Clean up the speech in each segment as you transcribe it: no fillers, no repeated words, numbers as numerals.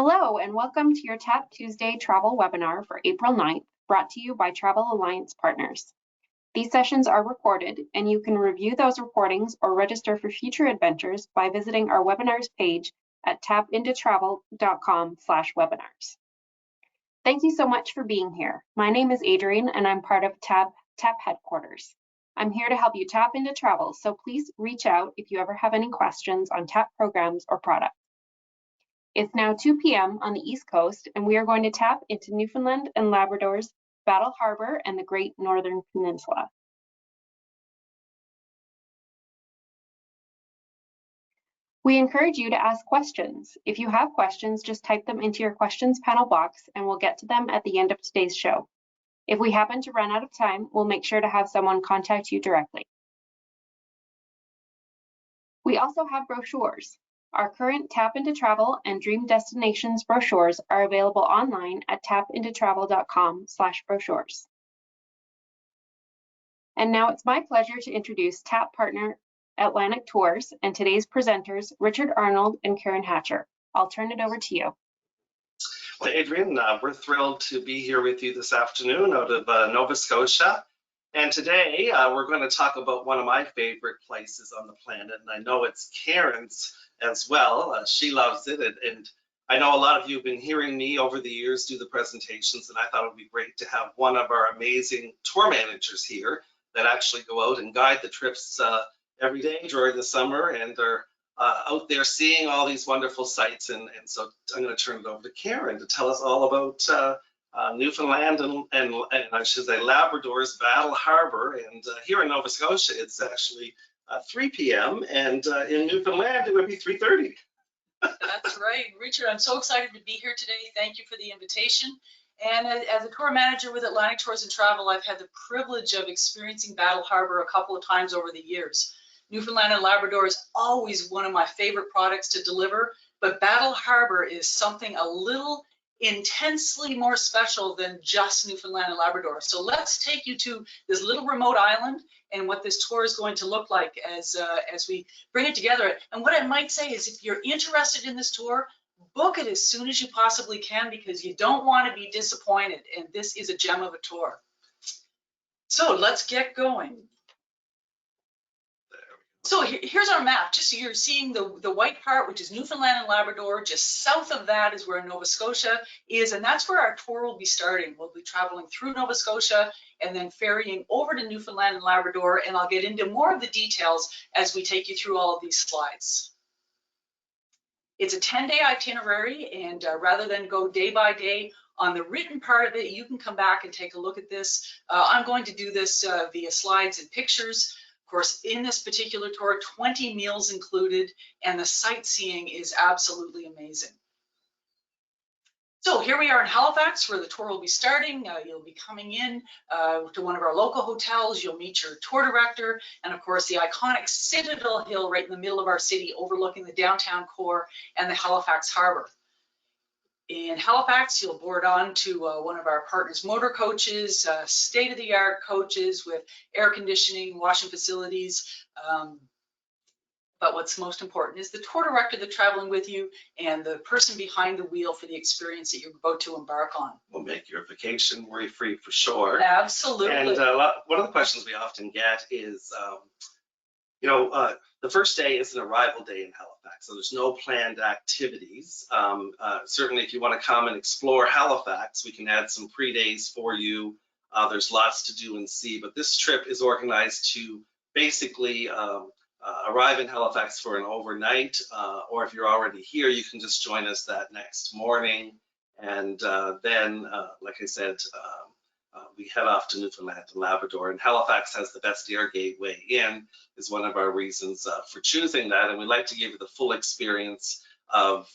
Hello and welcome to your TAP Tuesday travel webinar for April 9th, brought to you by Travel Alliance Partners. These sessions are recorded and you can review those recordings or register for future adventures by visiting our webinars page at tapintotravel.com/webinars. Thank you so much for being here. My name is Adrienne and I'm part of TAP headquarters. I'm here to help you tap into travel, so please reach out if you ever have any questions on TAP programs or products. It's now 2 p.m. on the East Coast, and we are going to tap into Newfoundland and Labrador's Battle Harbour and the Great Northern Peninsula. We encourage you to ask questions. If you have questions, just type them into your questions panel box and we'll get to them at the end of today's show. If we happen to run out of time, we'll make sure to have someone contact you directly. We also have brochures. Our current Tap Into Travel and Dream Destinations brochures are available online at tapintotravel.com/brochures. And now it's my pleasure to introduce TAP partner Atlantic Tours and today's presenters, Richard Arnold and Karen Hatcher. I'll turn it over to you. Well, Adrienne, we're thrilled to be here with you this afternoon out of Nova Scotia. And today we're going to talk about one of my favorite places on the planet, and I know it's Karen's as well. She loves it, and I know a lot of you have been hearing me over the years do the presentations, and I thought it would be great to have one of our amazing tour managers here that actually go out and guide the trips every day during the summer, and are out there seeing all these wonderful sights. And so I'm going to turn it over to Karen to tell us all about Newfoundland and I should say Labrador's Battle Harbour. And here in Nova Scotia, it's actually 3 p.m. and in Newfoundland it would be 3:30. That's right, Richard. I'm so excited to be here today. Thank you for the invitation. And as a tour manager with Atlantic Tours and Travel, I've had the privilege of experiencing Battle Harbour a couple of times over the years. Newfoundland and Labrador is always one of my favorite products to deliver, but Battle Harbour is something a little intensely more special than just Newfoundland and Labrador. So let's take you to this little remote island and what this tour is going to look like as we bring it together. And what I might say is, if you're interested in this tour, book it as soon as you possibly can, because you don't want to be disappointed, and this is a gem of a tour. So let's get going. So here's our map. Just so you're seeing the white part, which is Newfoundland and Labrador. Just south of that is where Nova Scotia is, and that's where our tour will be starting. We'll be traveling through Nova Scotia and then ferrying over to Newfoundland and Labrador, and I'll get into more of the details as we take you through all of these slides. It's a 10-day itinerary, and rather than go day by day on the written part of it, you can come back and take a look at this. I'm going to do this via slides and pictures. Of course, in this particular tour, 20 meals included, and the sightseeing is absolutely amazing. So here we are in Halifax, where the tour will be starting. You'll be coming in to one of our local hotels. You'll meet your tour director, and of course, the iconic Citadel Hill right in the middle of our city, overlooking the downtown core and the Halifax Harbour. In Halifax, you'll board on to one of our partners' motor coaches, state-of-the-art coaches with air conditioning, washing facilities. But what's most important is the tour director that's traveling with you and the person behind the wheel for the experience that you're about to embark on. We'll make your vacation worry-free for sure. Absolutely. And one of the questions we often get is, the first day is an arrival day in Halifax, so there's no planned activities. Certainly, if you want to come and explore Halifax, we can add some pre-days for you. There's lots to do and see, but this trip is organized to basically arrive in Halifax for an overnight, or if you're already here, you can just join us that next morning. And then, like I said, we head off to Newfoundland and Labrador, and Halifax has the best air gateway in, is one of our reasons for choosing that. And we'd like to give you the full experience of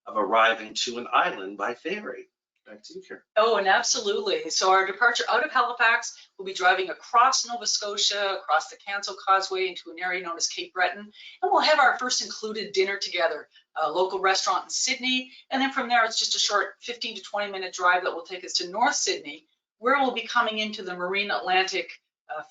arriving to an island by ferry. Back to you, Karen. Oh, and absolutely. So our departure out of Halifax, we'll be driving across Nova Scotia, across the Cancel Causeway into an area known as Cape Breton, and we'll have our first included dinner together, a local restaurant in Sydney, and then from there it's just a short 15 to 20 minute drive that will take us to North Sydney, where we'll be coming into the Marine Atlantic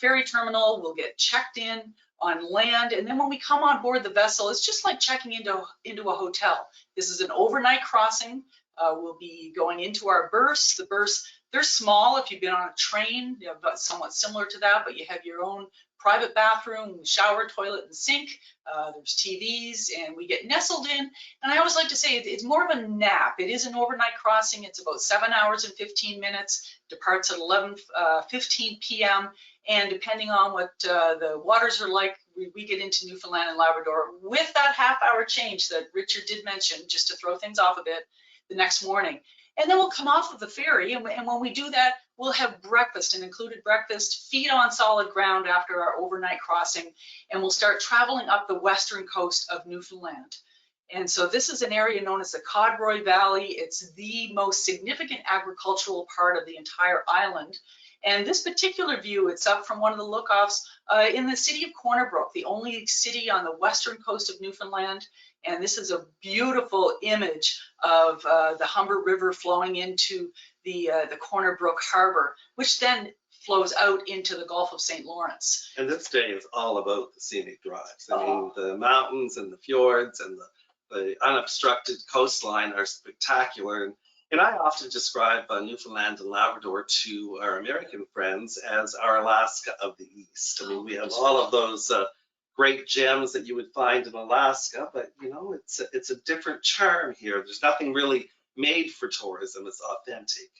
ferry terminal. We'll get checked in on land, and then when we come on board the vessel, it's just like checking into a hotel. This is an overnight crossing. We'll be going into our berths. The berths, they're small. If you've been on a train, you know, somewhat similar to that, but you have your own private bathroom, shower, toilet, and sink. There's TVs, and we get nestled in. And I always like to say it's more of a nap. It is an overnight crossing. It's about 7 hours and 15 minutes. Departs at 11:15 p.m. And depending on what the waters are like, we get into Newfoundland and Labrador with that half-hour change that Richard did mention, just to throw things off a bit, the next morning. And then we'll come off of the ferry, and when we do that, we'll have breakfast, an included breakfast, feet on solid ground after our overnight crossing, and we'll start traveling up the western coast of Newfoundland. And so this is an area known as the Codroy Valley. It's the most significant agricultural part of the entire island. And this particular view, it's up from one of the lookoffs in the city of Corner Brook, the only city on the western coast of Newfoundland. And this is a beautiful image of the Humber River flowing into the Corner Brook Harbor, which then flows out into the Gulf of St. Lawrence. And this day is all about the scenic drives. I mean, the mountains and the fjords and the unobstructed coastline are spectacular. And I often describe Newfoundland and Labrador to our American friends as our Alaska of the East. I mean, we have all of those great gems that you would find in Alaska, but you know, it's a different charm here. There's nothing really made for tourism. It's authentic,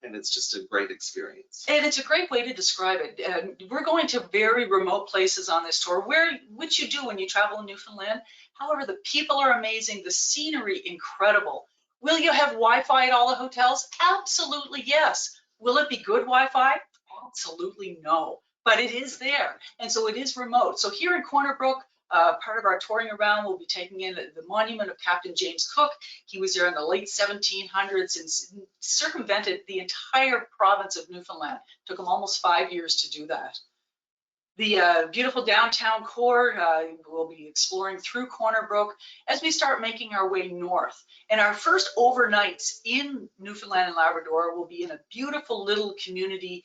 and it's just a great experience. And it's a great way to describe it. We're going to very remote places on this tour, which you do when you travel in Newfoundland. However, the people are amazing, the scenery incredible. Will you have Wi-Fi at all the hotels? Absolutely yes. Will it be good Wi-Fi? Absolutely no, but it is there. And so it is remote. So here in Corner Brook, part of our touring around, we'll be taking in the monument of Captain James Cook. He was there in the late 1700s and circumvented the entire province of Newfoundland. Took him almost 5 years to do that. The beautiful downtown core, we'll be exploring through Corner Brook as we start making our way north. And our first overnights in Newfoundland and Labrador will be in a beautiful little community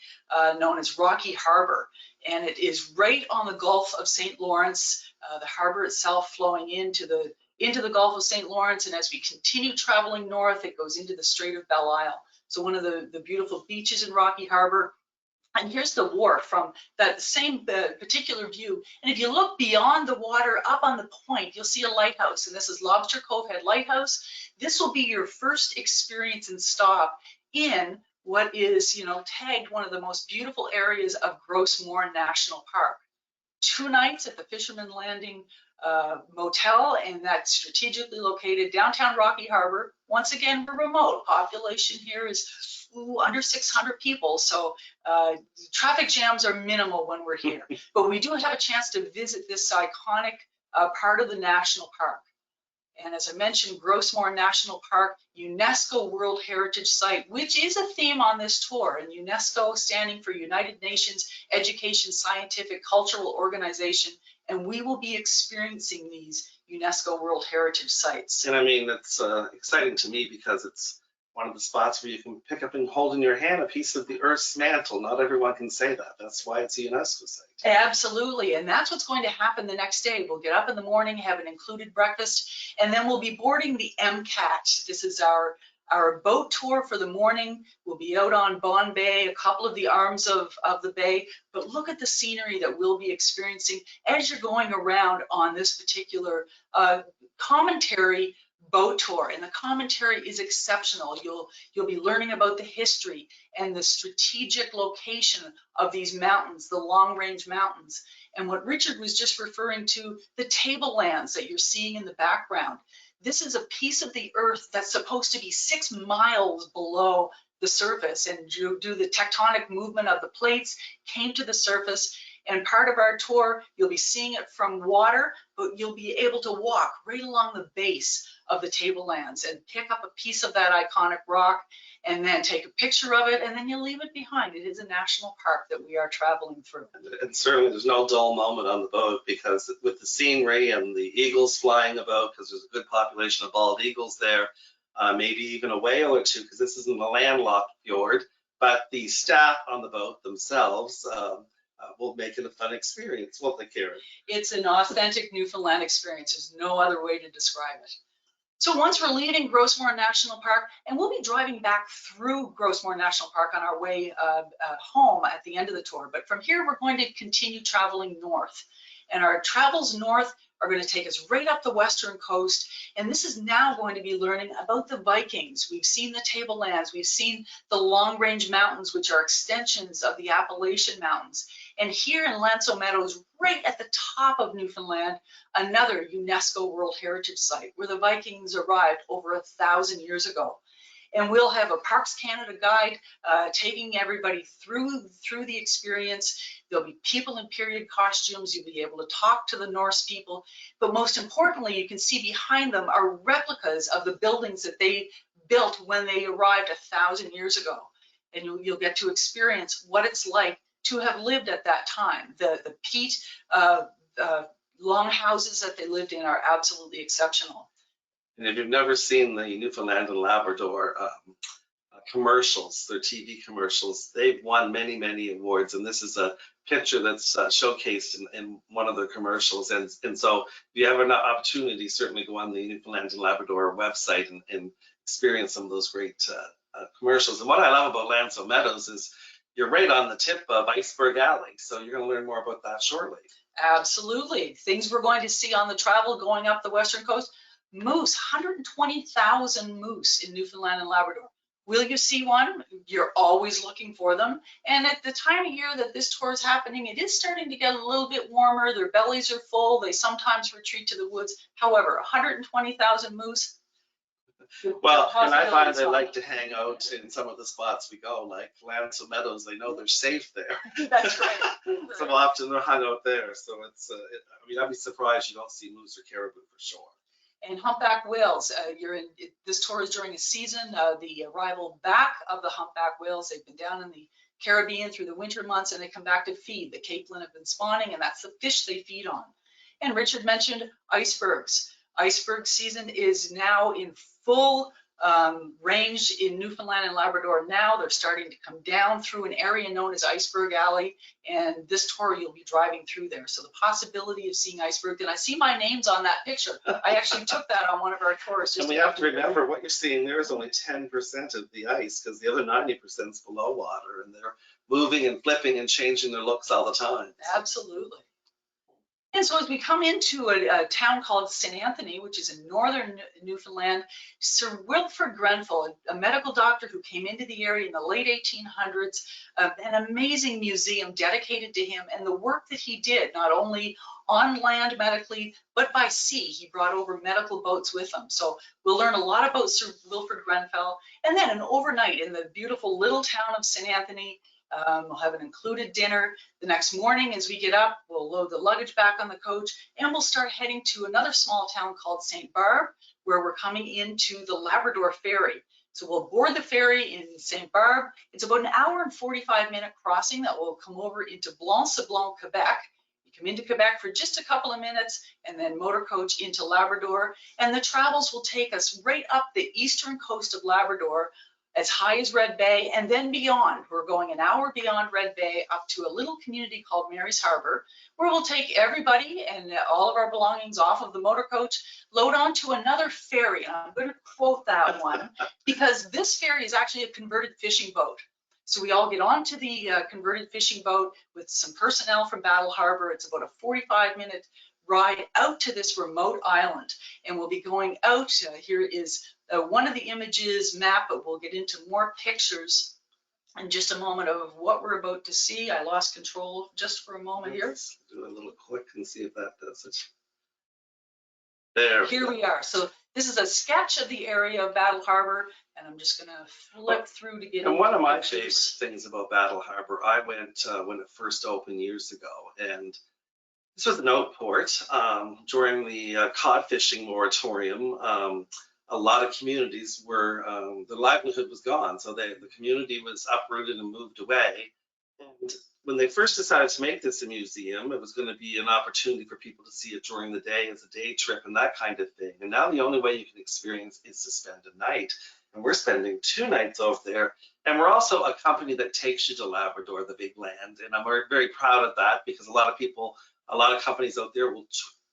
known as Rocky Harbour. And it is right on the Gulf of St. Lawrence, the harbor itself flowing into the Gulf of St. Lawrence. And as we continue traveling north, it goes into the Strait of Belle Isle. So one of the beautiful beaches in Rocky Harbour. And here's the wharf from that same particular view. And if you look beyond the water up on the point, you'll see a lighthouse. And this is Lobster Cove Head Lighthouse. This will be your first experience and stop in what is, you know, tagged one of the most beautiful areas of Gross Moor National Park. 2 nights at the Fisherman Landing Motel, and that's strategically located downtown Rocky Harbour. Once again, we're remote. Population here is under 600 people, so traffic jams are minimal when we're here. But we do have a chance to visit this iconic part of the national park. And as I mentioned, Gross Moor National Park, UNESCO World Heritage Site, which is a theme on this tour. And UNESCO standing for United Nations Education, Scientific, Cultural Organization. And we will be experiencing these UNESCO World Heritage Sites. And I mean, it's exciting to me because it's one of the spots where you can pick up and hold in your hand a piece of the Earth's mantle. Not everyone can say that. That's why it's a UNESCO site. Absolutely, and that's what's going to happen the next day. We'll get up in the morning, have an included breakfast, and then we'll be boarding the MCAT. This is our boat tour for the morning. We'll be out on Bon Bay, a couple of the arms of the bay, but look at the scenery that we'll be experiencing as you're going around on this particular commentary boat tour. And the commentary is exceptional. You'll be learning about the history and the strategic location of these mountains, the long range mountains. And what Richard was just referring to, the tablelands that you're seeing in the background. This is a piece of the earth that's supposed to be 6 miles below the surface, and due to the tectonic movement of the plates came to the surface. And part of our tour, you'll be seeing it from water, but you'll be able to walk right along the base of the tablelands and pick up a piece of that iconic rock and then take a picture of it, and then you'll leave it behind. It is a national park that we are traveling through. And certainly there's no dull moment on the boat, because with the scenery and the eagles flying about, because there's a good population of bald eagles there, maybe even a whale or two, because this isn't a landlocked fjord, but the staff on the boat themselves will make it a fun experience, won't they, Karen? It's an authentic Newfoundland experience. There's no other way to describe it. So once we're leaving Grossmore National Park, and we'll be driving back through Grossmore National Park on our way home at the end of the tour. But from here, we're going to continue traveling north. And our travels north are going to take us right up the western coast. And this is now going to be learning about the Vikings. We've seen the tablelands. We've seen the Long Range Mountains, which are extensions of the Appalachian Mountains. And here in Lanceau Meadows, right at the top of Newfoundland, another UNESCO World Heritage Site where the Vikings arrived over 1,000 years ago. And we'll have a Parks Canada guide taking everybody through the experience. There'll be people in period costumes. You'll be able to talk to the Norse people. But most importantly, you can see behind them are replicas of the buildings that they built when they arrived 1,000 years ago. And you'll get to experience what it's like to have lived at that time. The peat long houses that they lived in are absolutely exceptional. And if you've never seen the Newfoundland and Labrador commercials, their TV commercials, they've won many, many awards. And this is a picture that's showcased in one of their commercials. And so if you have an opportunity, certainly go on the Newfoundland and Labrador website and experience some of those great commercials. And what I love about Lanceau Meadows is you're right on the tip of Iceberg Alley. So you're going to learn more about that shortly. Absolutely. Things we're going to see on the travel going up the western coast. Moose, 120,000 moose in Newfoundland and Labrador. Will you see one? You're always looking for them. And at the time of year that this tour is happening, it is starting to get a little bit warmer. Their bellies are full. They sometimes retreat to the woods. However, 120,000 moose. Well, and I find they like to hang out in some of the spots we go, like Lanceau Meadows. They know they're safe there. That's right. So often they're hung out there. So it's, I mean, I'd be surprised you don't see moose or caribou for sure. And humpback whales, this tour is during a season, the arrival back of the humpback whales. They've been down in the Caribbean through the winter months and they come back to feed. The capelin have been spawning and that's the fish they feed on. And Richard mentioned icebergs. Iceberg season is now in full range in Newfoundland and Labrador now. They're starting to come down through an area known as Iceberg Alley, and this tour you'll be driving through there. So the possibility of seeing iceberg, and I see my name's on that picture. I actually took that on one of our tours. And we have to remember what you're seeing there is only 10% of the ice because the other 90% is below water, and they're moving and flipping and changing their looks all the time. Absolutely. And so as we come into a town called St. Anthony, which is in northern Newfoundland, Sir Wilfrid Grenfell, a medical doctor who came into the area in the late 1800s, an amazing museum dedicated to him and the work that he did, not only on land medically, but by sea. He brought over medical boats with him. So we'll learn a lot about Sir Wilfrid Grenfell. And then an overnight in the beautiful little town of St. Anthony. We'll have an included dinner. The next morning as we get up, we'll load the luggage back on the coach and we'll start heading to another small town called St. Barb, where we're coming into the Labrador ferry. So we'll board the ferry in St. Barb. It's about an hour and 45-minute crossing that will come over into Blanc-Sablon, Quebec. You come into Quebec for just a couple of minutes and then motor coach into Labrador. And the travels will take us right up the eastern coast of Labrador, as high as Red Bay and then beyond. We're going an hour beyond Red Bay up to a little community called Mary's Harbour, where we'll take everybody and all of our belongings off of the motor coach, load onto another ferry. And I'm going to quote that one because this ferry is actually a converted fishing boat. So we all get onto the converted fishing boat with some personnel from Battle Harbour. It's about a 45-minute ride out to this remote island. And we'll be going out, here is one of the images map, but we'll get into more pictures in just a moment of what we're about to see. I lost control just for a moment here. Let's do a little click and see if that does it. There. Here we are. So this is a sketch of the area of Battle Harbour, and I'm just going to flip through to get. And one of my favorite things about Battle Harbour, I went when it first opened years ago, and this was an outport during the cod fishing moratorium. A lot of communities were, the livelihood was gone. So the community was uprooted and moved away. And when they first decided to make this a museum, it was going to be an opportunity for people to see it during the day as a day trip and that kind of thing. And now the only way you can experience is to spend a night. and we're spending 2 nights over there. And we're also a company that takes you to Labrador, the big land, and I'm very proud of that, because a lot of companies out there will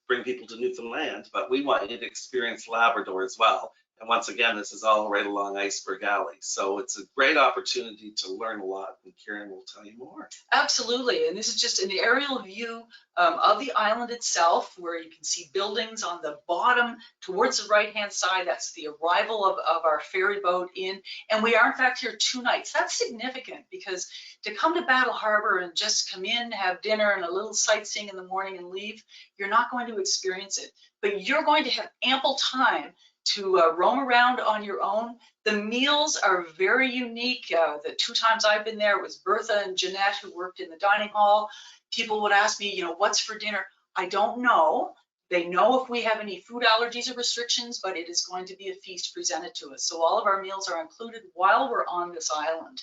bring people to Newfoundland, but we want you to experience Labrador as well. And once again, this is all right along Iceberg Alley. So it's a great opportunity to learn a lot, and Karen will tell you more. Absolutely, and this is just an aerial view of the island itself, where you can see buildings on the bottom towards the right-hand side. That's the arrival of our ferry boat in, and we are in fact here 2 nights. That's significant, because to come to Battle Harbour and just come in, have dinner and a little sightseeing in the morning and leave, you're not going to experience it. But you're going to have ample time to roam around on your own. The meals are very unique. The 2 times I've been there, it was Bertha and Jeanette who worked in the dining hall. People would ask me, what's for dinner? I don't know. They know if we have any food allergies or restrictions, but it is going to be a feast presented to us. So all of our meals are included while we're on this island.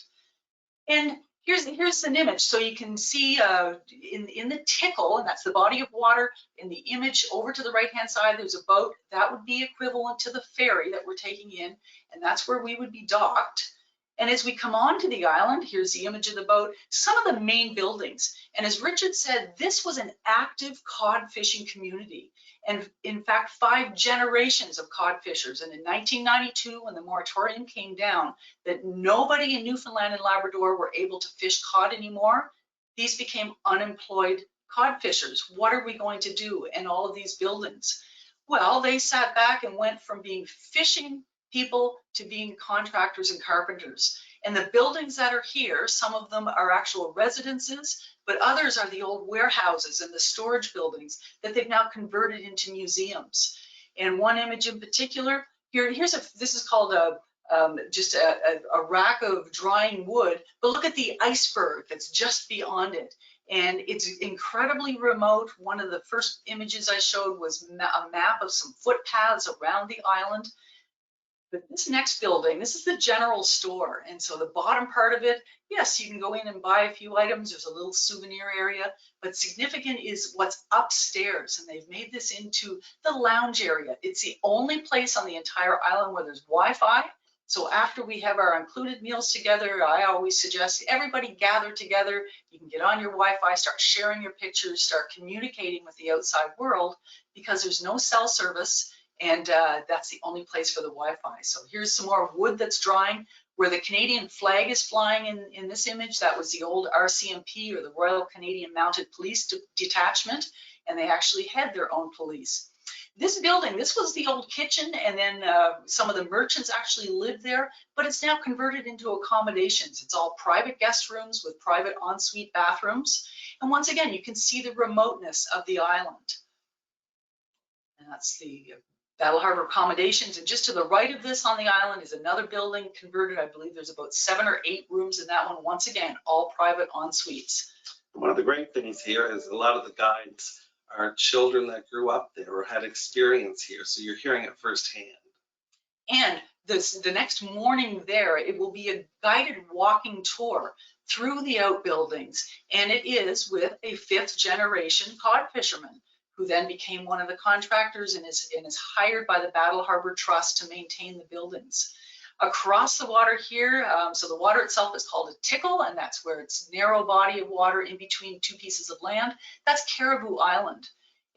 And here's an image. So you can see in the tickle, and that's the body of water, in the image over to the right-hand side, there's a boat. That would be equivalent to the ferry that we're taking in, and that's where we would be docked. And as we come onto the island, here's the image of the boat, some of the main buildings. And as Richard said, this was an active cod fishing community. And in fact, 5 generations of cod fishers. And in 1992, when the moratorium came down, that nobody in Newfoundland and Labrador were able to fish cod anymore, these became unemployed cod fishers. What are we going to do in all of these buildings? Well, they sat back and went from being fishing people to being contractors and carpenters. And the buildings that are here, some of them are actual residences, but others are the old warehouses and the storage buildings that they've now converted into museums. And one image in particular, this is called just a rack of drying wood, but look at the iceberg that's just beyond it. And it's incredibly remote. One of the first images I showed was a map of some footpaths around the island. But this next building, this is the general store. And so the bottom part of it, yes, you can go in and buy a few items. There's a little souvenir area, but significant is what's upstairs. And they've made this into the lounge area. It's the only place on the entire island where there's Wi-Fi. So after we have our included meals together, I always suggest everybody gather together. You can get on your Wi-Fi, start sharing your pictures, start communicating with the outside world, because there's no cell service. And that's the only place for the Wi-Fi. So here's some more wood that's drying, where the Canadian flag is flying in this image. That was the old RCMP, or the Royal Canadian Mounted Police Detachment, and they actually had their own police. This building, this was the old kitchen, and then some of the merchants actually lived there, but it's now converted into accommodations. It's all private guest rooms with private ensuite bathrooms. And once again, you can see the remoteness of the island. And that's the Battle Harbour accommodations. And just to the right of this on the island is another building converted. I believe there's about 7 or 8 rooms in that one. Once again, all private en suites. One of the great things here is a lot of the guides are children that grew up there or had experience here. So you're hearing it firsthand. And the next morning there, it will be a guided walking tour through the outbuildings. And it is with a 5th generation cod fisherman, who then became one of the contractors and is hired by the Battle Harbour Trust to maintain the buildings. Across the water here, so the water itself is called a tickle, and that's where it's narrow body of water in between 2 pieces of land. That's Caribou Island.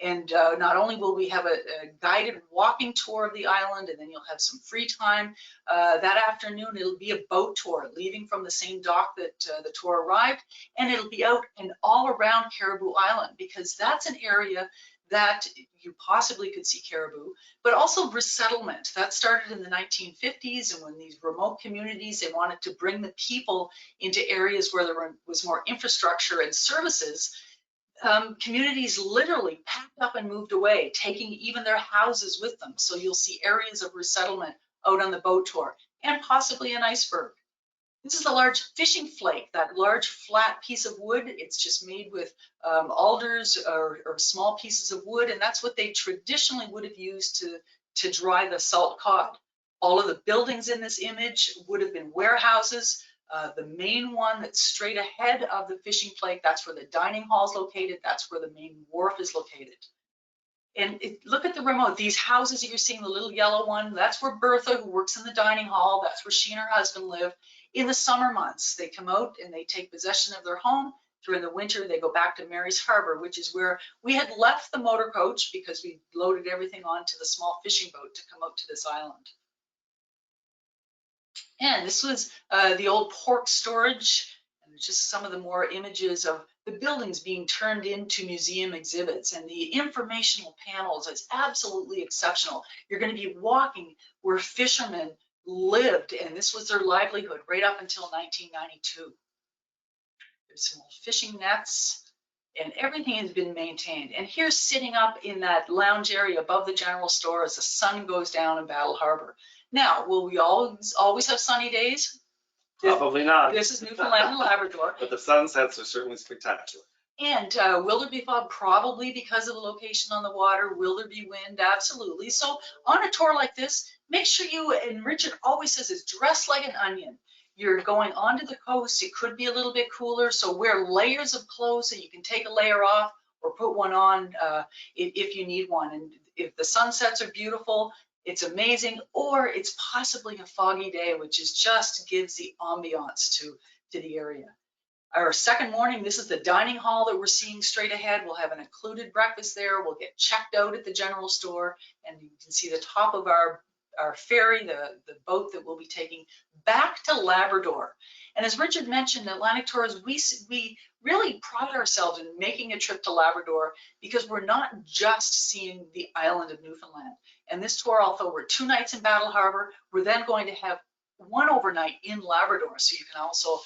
And not only will we have a guided walking tour of the island, and then you'll have some free time. That afternoon, it'll be a boat tour, leaving from the same dock that the tour arrived, and it'll be out and all around Caribou Island, because that's an area that you possibly could see caribou, but also resettlement. That started in the 1950s, and when these remote communities, they wanted to bring the people into areas where there was more infrastructure and services. Communities literally packed up and moved away, taking even their houses with them. So you'll see areas of resettlement out on the boat tour, and possibly an iceberg. This is a large fishing flake, that large flat piece of wood. It's just made with alders or small pieces of wood, and that's what they traditionally would have used to dry the salt cod. All of the buildings in this image would have been warehouses. The main one that's straight ahead of the fishing flake, that's where the dining hall is located. That's where the main wharf is located. And look at the remote. These houses that you're seeing, the little yellow one, that's where Bertha, who works in the dining hall, that's where she and her husband live. In the summer months, they come out and they take possession of their home. During the winter, they go back to Mary's Harbour, which is where we had left the motor coach because we loaded everything onto the small fishing boat to come out to this island. And this was the old pork storage, and just some of the more images of the buildings being turned into museum exhibits, and the informational panels is absolutely exceptional. You're going to be walking where fishermen lived, and this was their livelihood right up until 1992. There's some old fishing nets, and everything has been maintained. And here's sitting up in that lounge area above the general store as the sun goes down in Battle Harbour. Now, will we always have sunny days? Probably not. This is Newfoundland and Labrador. But the sunsets are certainly spectacular. And will there be fog? Probably, because of the location on the water. Will there be wind? Absolutely. So on a tour like this, make sure you, and Richard always says, is dressed like an onion. You're going onto the coast. It could be a little bit cooler, so wear layers of clothes so you can take a layer off or put one on if you need one. And if the sunsets are beautiful, it's amazing, or it's possibly a foggy day, which is just gives the ambiance to the area. Our second morning, this is the dining hall that we're seeing straight ahead. We'll have an included breakfast there. We'll get checked out at the general store, and you can see the top of our ferry, the boat that we'll be taking back to Labrador. And as Richard mentioned, Atlantic Tours, we really pride ourselves in making a trip to Labrador because we're not just seeing the island of Newfoundland. And this tour, although we're 2 nights in Battle Harbour, we're then going to have 1 overnight in Labrador. So you can also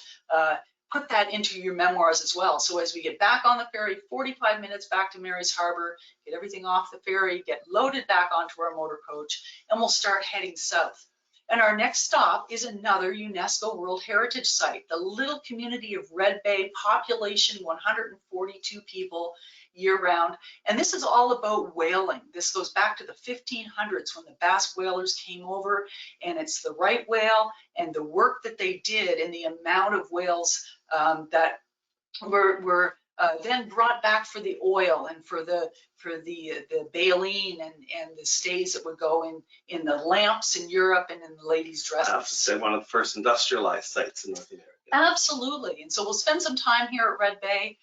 put that into your memoirs as well. So as we get back on the ferry, 45 minutes back to Mary's Harbour, get everything off the ferry, get loaded back onto our motor coach, and we'll start heading south. And our next stop is another UNESCO World Heritage Site, the little community of Red Bay, population 142 people year-round. And this is all about whaling. This goes back to the 1500s when the Basque whalers came over, and it's the right whale and the work that they did and the amount of whales that were then brought back for the oil and for the baleen and the stays that would go in the lamps in Europe and in the ladies' dresses. I have to say, one of the first industrialized sites in North America. Absolutely. And so we'll spend some time here at Red Bay.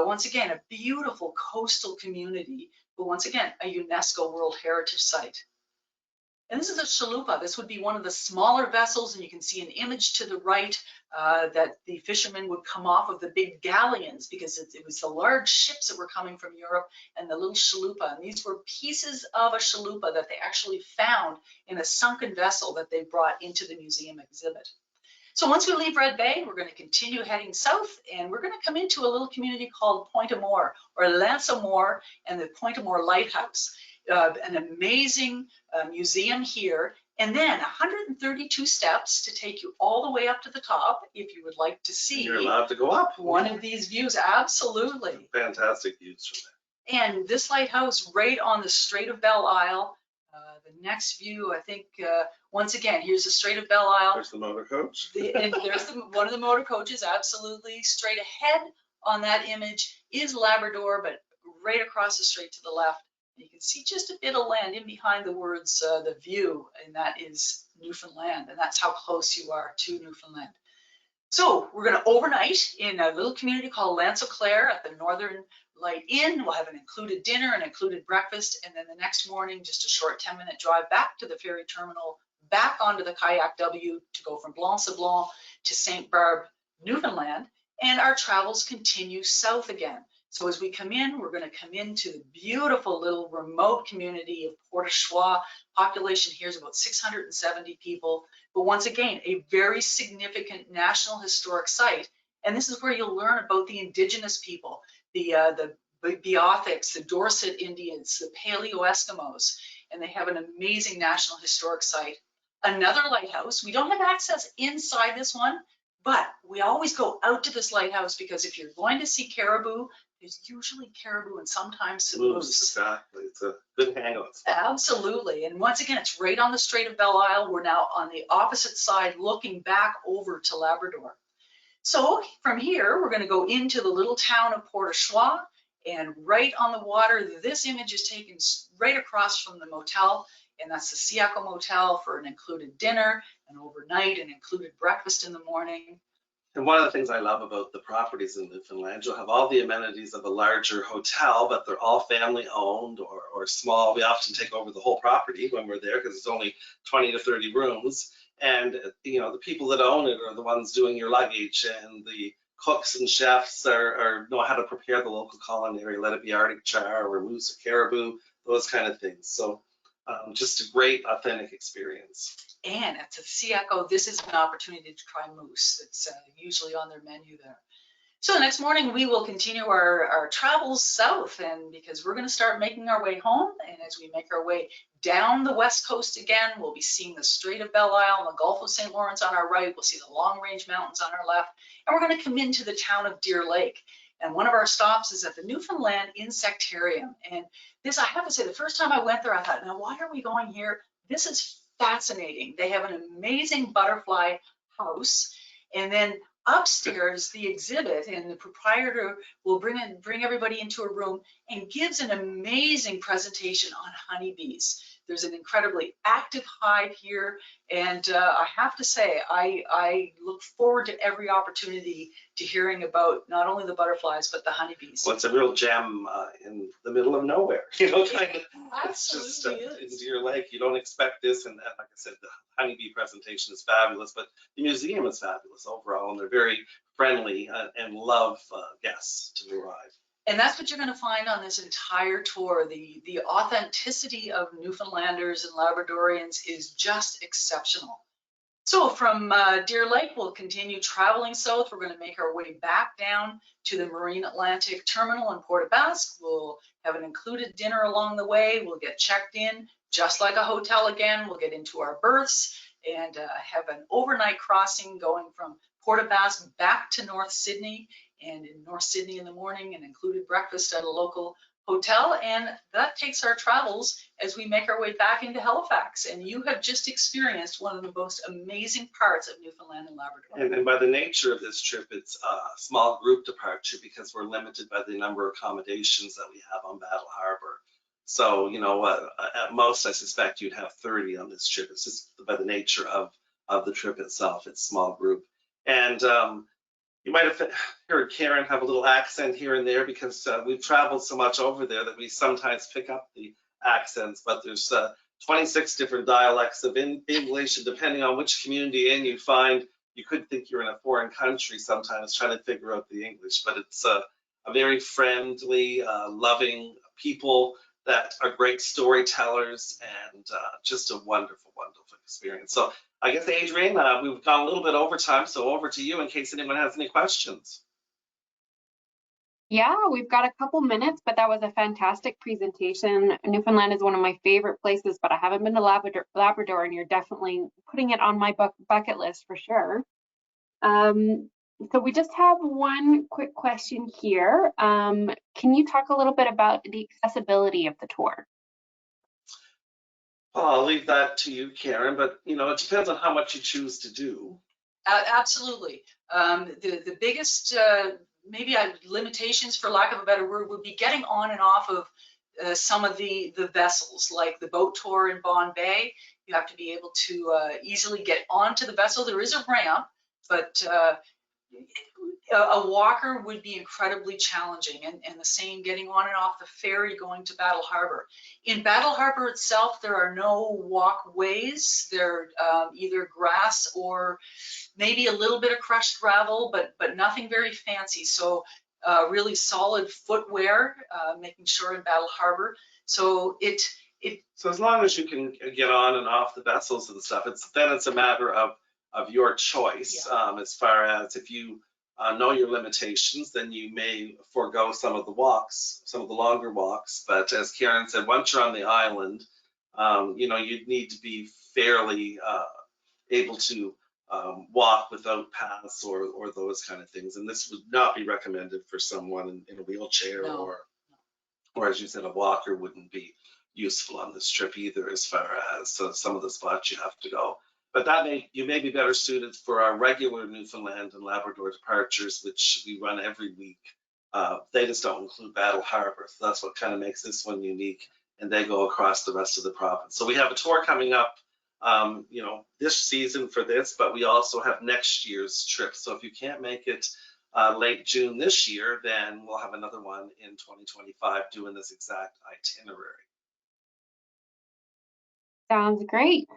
Once again, a beautiful coastal community, but once again, a UNESCO World Heritage Site. And this is a chalupa. This would be one of the smaller vessels, and you can see an image to the right that the fishermen would come off of the big galleons because it was the large ships that were coming from Europe and the little chalupa. And these were pieces of a chalupa that they actually found in a sunken vessel that they brought into the museum exhibit. So once we leave Red Bay, we're going to continue heading south, and we're going to come into a little community called Pointe-à-Mort, or L'Anse-à-Mort, and the Pointe-à-Mort Lighthouse. An amazing museum here, and then 132 steps to take you all the way up to the top if you would like to see. You're allowed to go up. One of these views, absolutely. Fantastic views from there. And this lighthouse right on the Strait of Belle Isle. The next view, I think, once again, here's the Strait of Belle Isle. There's the motor coach. And there's one of the motor coaches, absolutely. Straight ahead on that image is Labrador, but right across the strait to the left, you can see just a bit of land in behind the words, the view, and that is Newfoundland, and that's how close you are to Newfoundland. So we're going to overnight in a little community called L'Anse-au-Clair at the Northern Light Inn. We'll have an included dinner, an included breakfast, and then the next morning, just a short 10-minute drive back to the ferry terminal, back onto the Kayak W to go from Blanc-Sablon to St. Barbe, Newfoundland, and our travels continue south again. So as we come in, we're going to come into the beautiful little remote community of Port-au-Choix. Population here is about 670 people, but once again, a very significant National Historic Site. And this is where you'll learn about the indigenous people, the Beothics, the Dorset Indians, the Paleo-Eskimos, and they have an amazing National Historic Site. Another lighthouse. We don't have access inside this one, but we always go out to this lighthouse because if you're going to see caribou, there's usually caribou and sometimes some moose. Exactly. It's a good hangout. Absolutely. And once again, it's right on the Strait of Belle Isle. We're now on the opposite side looking back over to Labrador. So from here, we're going to go into the little town of Port-au-Choix, And right on the water, this image is taken right across from the motel, and that's the Siaco Motel for an included dinner, an overnight, an included breakfast in the morning. And one of the things I love about the properties in Newfoundland, you'll have all the amenities of a larger hotel, but they're all family owned or small. We often take over the whole property when we're there because it's only 20 to 30 rooms. And the people that own it are the ones doing your luggage, and the cooks and chefs know how to prepare the local culinary, let it be Arctic char or moose or caribou, those kind of things. So just a great authentic experience. And at Siaco, this is an opportunity to try moose. It's usually on their menu there. So the next morning we will continue our travels south, and because we're going to start making our way home, and as we make our way down the west coast again, we'll be seeing the Strait of Belle Isle and the Gulf of St. Lawrence on our right. We'll see the Long Range Mountains on our left, and we're going to come into the town of Deer Lake. And one of our stops is at the Newfoundland Insectarium. And this, I have to say, the first time I went there, I thought, now why are we going here? This is fascinating. They have an amazing butterfly house, and then upstairs, the exhibit, and the proprietor will bring everybody into a room and gives an amazing presentation on honeybees. There's an incredibly active hive here, and I have to say, I look forward to every opportunity to hearing about not only the butterflies, but the honeybees. Well, it's a real gem in the middle of nowhere, kind of. It's just in Deer Lake. You don't expect this, and like I said, the honeybee presentation is fabulous, but the museum is fabulous overall, and they're very friendly and love guests to arrive. And that's what you're going to find on this entire tour. The authenticity of Newfoundlanders and Labradorians is just exceptional. So from Deer Lake, we'll continue traveling south. We're going to make our way back down to the Marine Atlantic Terminal in Port aux Basques. We'll have an included dinner along the way. We'll get checked in just like a hotel again. We'll get into our berths and have an overnight crossing going from Port aux Basques back to North Sydney, and in North Sydney in the morning, an included breakfast at a local hotel. And that takes our travels as we make our way back into Halifax. And you have just experienced one of the most amazing parts of Newfoundland and Labrador. And by the nature of this trip, it's a small group departure because we're limited by the number of accommodations that we have on Battle Harbour. So, at most, I suspect you'd have 30 on this trip. It's just by the nature of the trip itself. It's small group. And you might have heard Karen have a little accent here and there because we've traveled so much over there that we sometimes pick up the accents, but there's 26 different dialects of English, and depending on which community you find, you could think you're in a foreign country sometimes trying to figure out the English, but it's a very friendly, loving people that are great storytellers, and just a wonderful, wonderful experience. So I guess, Adrienne, we've gone a little bit over time, so over to you in case anyone has any questions. Yeah, we've got a couple minutes, but that was a fantastic presentation. Newfoundland is one of my favorite places, but I haven't been to Labrador, and you're definitely putting it on my bucket list for sure. So we just have one quick question here. Can you talk a little bit about the accessibility of the tour? Well, I'll leave that to you, Karen, but it depends on how much you choose to do. Absolutely. The biggest maybe limitations, for lack of a better word, would be getting on and off of some of the vessels, like the boat tour in Bond Bay. You have to be able to easily get onto the vessel. There is a ramp, but a walker would be incredibly challenging, and the same getting on and off the ferry going to Battle Harbour. In Battle Harbour itself, there are no walkways. They're either grass or maybe a little bit of crushed gravel, but nothing very fancy. So really solid footwear, making sure in Battle Harbour. So So as long as you can get on and off the vessels and stuff, then it's a matter of your choice. Yeah. As far as if you know your limitations, then you may forego some of the walks, some of the longer walks. But as Karen said, once you're on the island, you'd need to be fairly able to walk without paths or those kind of things. And this would not be recommended for someone in a wheelchair. No. or as you said, a walker wouldn't be useful on this trip either, as far as some of the spots you have to go. But you may be better suited for our regular Newfoundland and Labrador departures, which we run every week They just don't include Battle Harbour. So that's what kind of makes this one unique. And they go across the rest of the province. So we have a tour coming up, this season for this, but we also have next year's trip. So if you can't make it late June this year, then we'll have another one in 2025 doing this exact itinerary. Sounds great.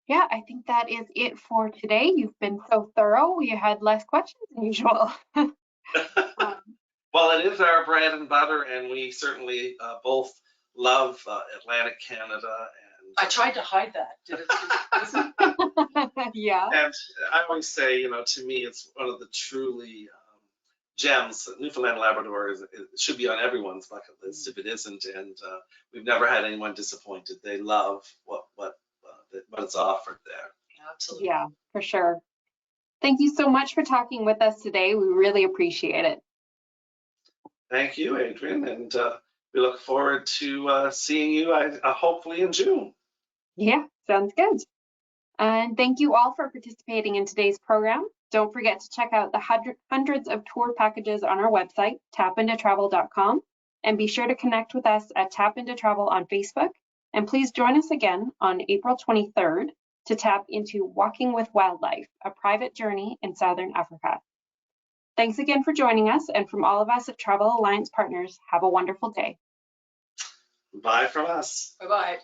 Yeah, I think that is it for today. You've been so thorough. We had less questions than usual. Well, it is our bread and butter, and we certainly both love Atlantic Canada. And I tried to hide that. Did it? Yeah. And I always say, to me, it's one of the truly gems. Newfoundland Labrador it should be on everyone's bucket list if it isn't, and we've never had anyone disappointed. They love what it's offered there. Absolutely. Yeah, for sure. Thank you so much for talking with us today. We really appreciate it. Thank you, Adrian, and we look forward to seeing you hopefully in June. Yeah, sounds good. And thank you all for participating in today's program. Don't forget to check out the hundreds of tour packages on our website, tapintotravel.com, and be sure to connect with us at Tap Into Travel on Facebook. And please join us again on April 23rd to tap into Walking with Wildlife, a private journey in Southern Africa. Thanks again for joining us, and from all of us at Travel Alliance Partners, have a wonderful day. Bye from us. Bye-bye.